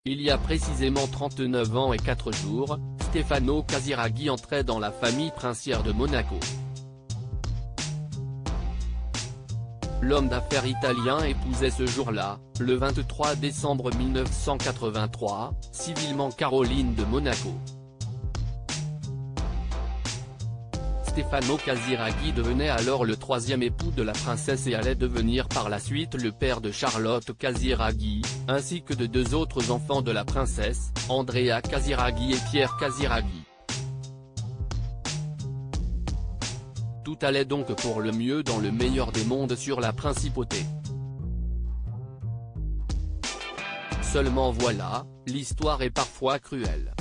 Il y a précisément 39 ans et 4 jours, Stefano Casiraghi entrait dans la famille princière de Monaco. L'homme d'affaires italien épousait ce jour-là, le 23 décembre 1983, civilement Caroline de Monaco. Stefano Casiraghi devenait alors le troisième époux de la princesse et allait devenir par la suite le père de Charlotte Casiraghi, ainsi que de deux autres enfants de la princesse, Andrea Casiraghi et Pierre Casiraghi. Tout allait donc pour le mieux dans le meilleur des mondes sur la principauté. Seulement voilà, l'histoire est parfois cruelle.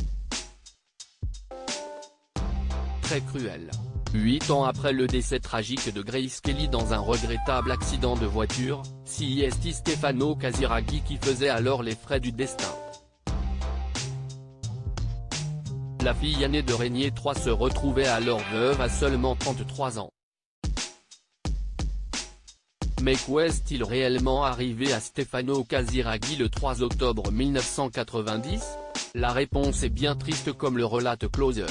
Très cruelle. 8 ans après le décès tragique de Grace Kelly dans un regrettable accident de voiture, c'est Stefano Casiraghi qui faisait alors les frais du destin. La fille aînée de Régnier III se retrouvait alors veuve à seulement 33 ans. Mais qu'est-il réellement arrivé à Stefano Casiraghi le 3 octobre 1990 ? La réponse est bien triste comme le relate Closer.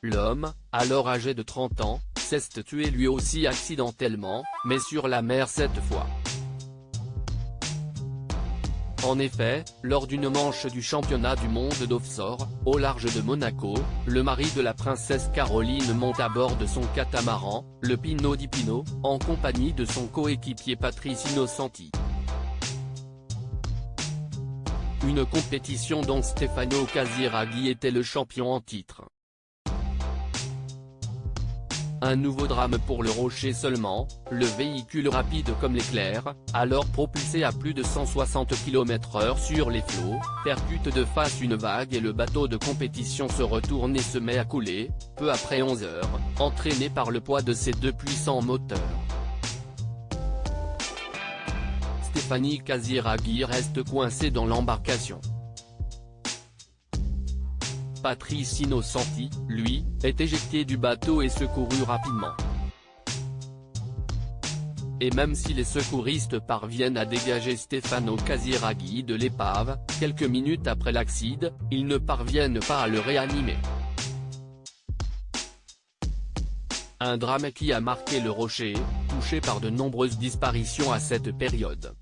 L'homme, alors âgé de 30 ans, s'est tué lui aussi accidentellement, mais sur la mer cette fois. En effet, lors d'une manche du championnat du monde d'offshore, au large de Monaco, le mari de la princesse Caroline monte à bord de son catamaran, le Pino di Pino, en compagnie de son coéquipier Patrice Innocenti. Une compétition dont Stefano Casiraghi était le champion en titre. Un nouveau drame pour le Rocher seulement, le véhicule rapide comme l'éclair, alors propulsé à plus de 160 km/h sur les flots, percute de face une vague et le bateau de compétition se retourne et se met à couler, peu après 11 heures, entraîné par le poids de ses deux puissants moteurs. Stefano Casiraghi reste coincé dans l'embarcation. Patrice Innocenti, lui, est éjecté du bateau et secouru rapidement. Et même si les secouristes parviennent à dégager Stefano Casiraghi de l'épave, quelques minutes après l'accident, ils ne parviennent pas à le réanimer. Un drame qui a marqué le Rocher, touché par de nombreuses disparitions à cette période.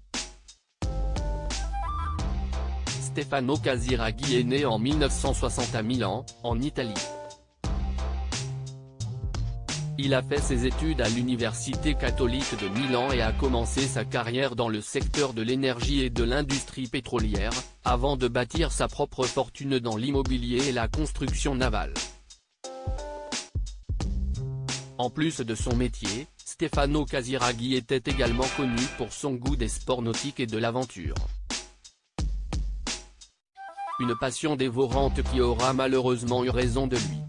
Stefano Casiraghi est né en 1960 à Milan, en Italie. Il a fait ses études à l'Université catholique de Milan et a commencé sa carrière dans le secteur de l'énergie et de l'industrie pétrolière, avant de bâtir sa propre fortune dans l'immobilier et la construction navale. En plus de son métier, Stefano Casiraghi était également connu pour son goût des sports nautiques et de l'aventure. Une passion dévorante qui aura malheureusement eu raison de lui.